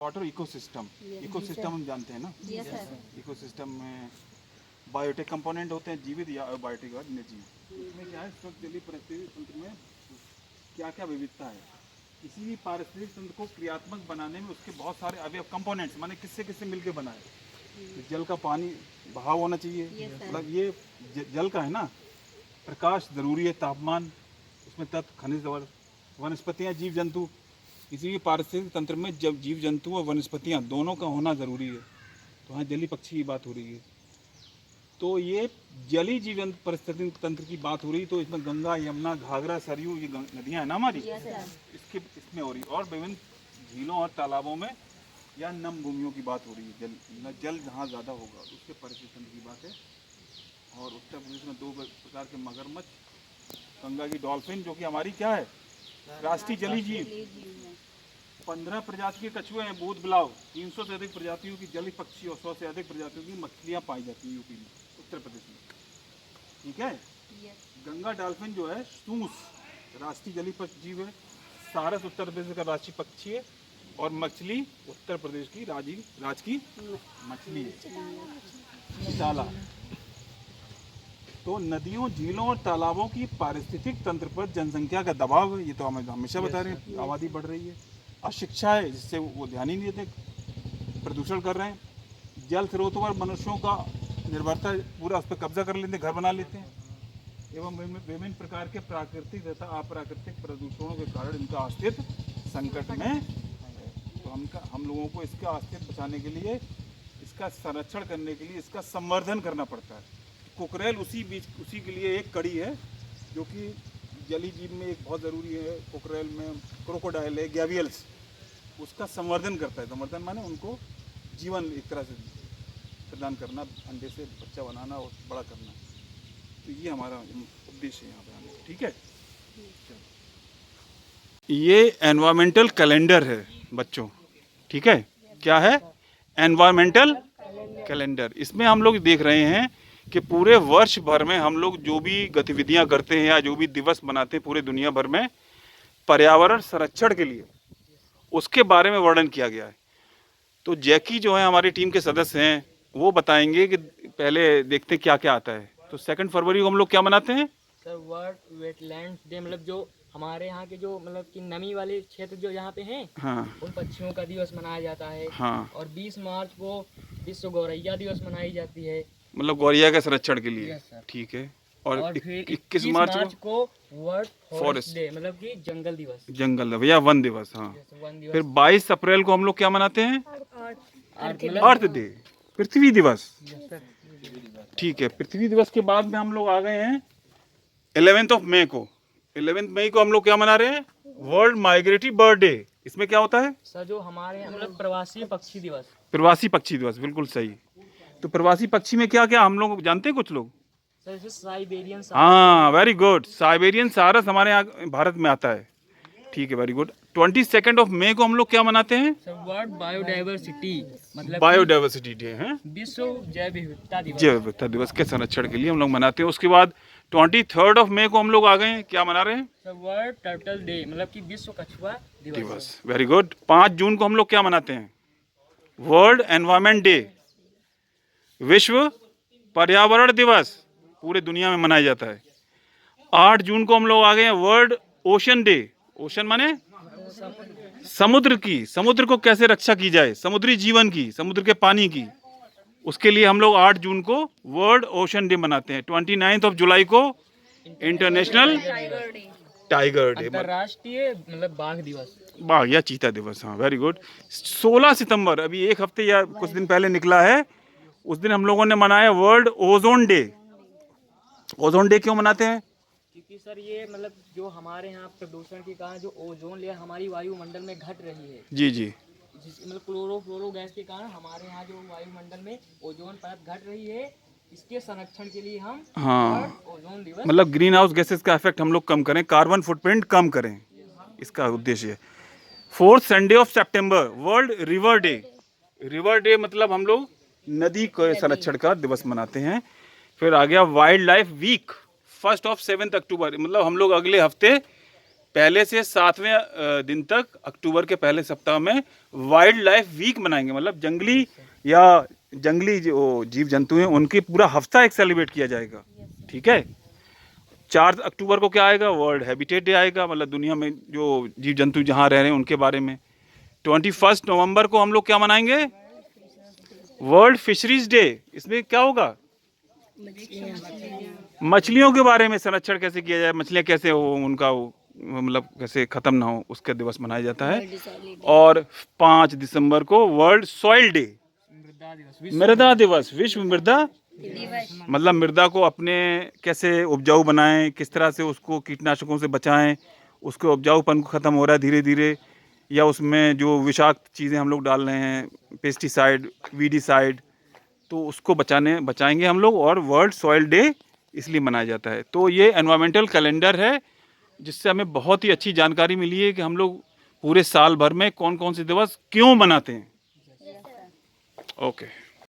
Water ecosystem. Ecosystem हम जानते हैं ना, इकोसिस्टम में बायोटिक कंपोनेंट होते हैं, जीवित या अबायोटिक और निर्जीव। इसमें क्या है, इस वक्त जलीय परिस्थितिक तंत्र में क्या क्या विविधता है। किसी भी पारिस्थितिक तंत्र को क्रियात्मक बनाने में उसके बहुत सारे अवयव कंपोनेंट्स माने किससे किससे मिलकर बना है। जल का पानी बहाव होना चाहिए, मतलब ये जल का है ना। प्रकाश जरूरी है, तापमान, उसमें तत्व, खनिज और वनस्पतियाँ, जीव जंतु। किसी भी पारिस्थितिक तंत्र में जब जीव जंतु और वनस्पतियाँ दोनों का होना ज़रूरी है। तो हाँ, जलीय पक्षी की बात हो रही है, तो ये जलीय जीवन पारिस्थितिक तंत्र की बात हो रही। तो इसमें गंगा, यमुना, घाघरा, सरयू, ये नदियाँ हैं ना हमारी, इसमें हो रही। और विभिन्न झीलों और तालाबों में या नम भूमियों की बात हो रही है। जल जहाँ ज़्यादा होगा उसके पारिस्थितिक तंत्र की बात है। और उत्तर प्रदेश में 2 प्रकार के मगरमच्छ, गंगा की डॉल्फिन जो कि हमारी क्या है, राष्ट्रीय जलीय जीव। 15 प्रजाति के कछुए हैं, बूद बिलाव। 300 से अधिक प्रजातियों की जलीय पक्षी और 100 से अधिक प्रजातियों की मछलियाँ पाई जाती हैं यूपी में, उत्तर प्रदेश में। ठीक है। गंगा डॉल्फिन जो है सूस राष्ट्रीय जलीय जीव है। सारस उत्तर प्रदेश का राष्ट्रीय पक्षी है। और मछली उत्तर प्रदेश की राज की मछली है, चिताला। तो नदियों, झीलों और तालाबों की पारिस्थितिक तंत्र पर जनसंख्या का दबाव है, ये तो हमें हमेशा बता रहे हैं। आबादी बढ़ रही है, अशिक्षा है जिससे वो ध्यान ही नहीं देते, प्रदूषण कर रहे हैं। जल स्रोतों पर मनुष्यों का निर्भरता पूरा उस पर कब्जा कर लेते हैं, घर बना लेते हैं। एवं विभिन्न प्रकार के प्राकृतिक तथा अप्राकृतिक प्रदूषणों के कारण इनका अस्तित्व संकट में है। तो हम लोगों को इसका अस्तित्व बचाने के लिए, इसका संरक्षण करने के लिए इसका संवर्धन करना पड़ता है। कोकरेल उसी के लिए एक कड़ी है, जो कि जलीय जीव में एक बहुत ज़रूरी है। कोकरेल में क्रोकोडाइल है, गैवियल्स, उसका संवर्धन करता है। संवर्धन माने उनको जीवन एक तरह से प्रदान करना, अंडे से बच्चा बनाना और बड़ा करना। तो ये हमारा उद्देश्य है यहाँ पे आने का। ठीक है। ये एनवायरमेंटल कैलेंडर है बच्चों, ठीक है। क्या है? Environmental calendar. इसमें हम लोग देख रहे हैं कि पूरे वर्ष भर में हम लोग जो भी गतिविधियां करते हैं या जो भी दिवस मनाते हैं पूरे दुनिया भर में पर्यावरण संरक्षण के लिए, उसके बारे में वर्णन किया गया है। तो जैकी जो है हमारी टीम के सदस्य हैं, वो बताएंगे कि पहले देखते क्या क्या आता है। तो 2 फरवरी को हम लोग क्या मनाते हैं सर? वर्ल्ड वेटलैंड डे, मतलब जो हमारे यहाँ के जो मतलब कि नमी वाले क्षेत्र जो यहाँ पे हैं, हाँ, उन पक्षियों का दिवस मनाया जाता है। हाँ। और 20 मार्च को विश्व गौरैया दिवस मनाई जाती है, मतलब गौरैया के संरक्षण के लिए। Yes sir. ठीक है। और फिर 21 21 मार्च को वर्ल्ड फॉरेस्ट डे, मतलब कि जंगल दिवस, जंगल या वन दिवस। हाँ। वन दिवस। फिर 22 अप्रैल को हम लोग क्या मनाते हैं? मतलब अर्थ डे, पृथ्वी दिवस। ठीक है। पृथ्वी दिवस के बाद में हम लोग आ गए हैं 11 मई को। 11 मई को हम लोग क्या मना रहे हैं? World migratory bird day. इसमें क्या होता है सर? जो हमारे यहाँ मतलब प्रवासी पक्षी दिवस। प्रवासी पक्षी दिवस, बिल्कुल सही। तो प्रवासी पक्षी में क्या क्या हम लोग जानते हैं? कुछ लोग सर जैसे साइबेरियन, हाँ, वेरी गुड। साइबेरियन सारस हमारे यहाँ भारत में आता है। ठीक है, वेरी गुड। 22 मई को हम लोग क्या मनाते हैं? सर वर्ल्ड बायोडाइवर्सिटी, मतलब बायोडाइवर्सिटी डे है, विश्व जैव विविधता दिवस। जैव विविधता दिवस के संरक्षण के लिए हम लोग मनाते हैं। उसके बाद 23 मई को हम लोग आ गए हैं, क्या मना रहे हैं? सर वर्ल्ड टर्टल डे, मतलब कि विश्व कछुआ दिवस। Very good. 5 जून को हम लोग क्या मनाते हैं? वर्ल्ड एनवायरमेंट डे, विश्व पर्यावरण दिवस, पूरे दुनिया में मनाया जाता है। 8 जून को हम लोग आ गए हैं वर्ल्ड ओशन डे। ओशन माने समुद्र को कैसे रक्षा की जाए, समुद्री जीवन की, समुद्र के पानी की, उसके लिए हम लोग 8 जून को वर्ल्ड ओशन डे मनाते हैं। 29 जुलाई को इंटरनेशनल टाइगर डे, अंतरराष्ट्रीय मतलब बाघ दिवस, बाघ या चीता दिवस। हाँ, वेरी गुड। 16 सितंबर, अभी एक हफ्ते या कुछ दिन पहले निकला है, उस दिन हम लोगों ने मनाया world ozone day. Ozone day क्यों मनाते हैं? क्योंकि सर ये मतलब जो हमारे यहाँ प्रदूषण के कारण जो ओजोन लेयर हमारी वायुमंडल में घट रही है, जी जी, मतलब क्लोरोफ्लोरो गैस के कारण हमारे यहाँ जो वायुमंडल में ओजोन परत घट रही है, इसके संरक्षण के लिए हम हाँ, ओजोन दिवस, मतलब ग्रीन हाउस गैसेस का इफेक्ट हम लोग कम करें, कार्बन फुटप्रिंट कम करें, इसका उद्देश्य है। 4th संडे ऑफ सितंबर world river day. River day मतलब हम लोग नदी के संरक्षण का दिवस मनाते हैं। फिर आ गया वाइल्ड लाइफ वीक, 1 से 7 अक्टूबर, मतलब हम लोग अगले हफ्ते पहले से 7वें दिन तक अक्टूबर के पहले सप्ताह में वाइल्ड लाइफ वीक मनाएंगे, मतलब जंगली या जंगली जो जीव जंतु हैं उनकी पूरा हफ्ता एक सेलिब्रेट किया जाएगा। ठीक है। 4 अक्टूबर को क्या आएगा, वर्ल्ड हैबिटेट डे आएगा, मतलब दुनिया में जो जीव जंतु जहाँ रह रहे हैं उनके बारे में। 21 नवंबर को हम लोग क्या मनाएंगे, वर्ल्ड फिशरीज डे। इसमें क्या होगा, मछलियों के बारे में, संरक्षण कैसे किया जाए, मछलियाँ कैसे हो, उनका मतलब कैसे खत्म ना हो, उसका दिवस मनाया जाता है। और 5 दिसंबर को वर्ल्ड सॉइल डे, मृदा दिवस, विश्व मृदा, मतलब मृदा को अपने कैसे उपजाऊ बनाएं, किस तरह से उसको कीटनाशकों से बचाएं, उसके उपजाऊपन को ख़त्म हो रहा है धीरे धीरे, या उसमें जो विषाक्त चीज़ें हम लोग डाल रहे हैं, पेस्टिसाइड, वीडिसाइड, तो उसको बचाएंगे हम लोग। और वर्ल्ड सॉइल डे इसलिए मनाया जाता है। तो ये एनवायरमेंटल कैलेंडर है जिससे हमें बहुत ही अच्छी जानकारी मिली है कि हम लोग पूरे साल भर में कौन कौन से दिवस क्यों मनाते हैं। ओके।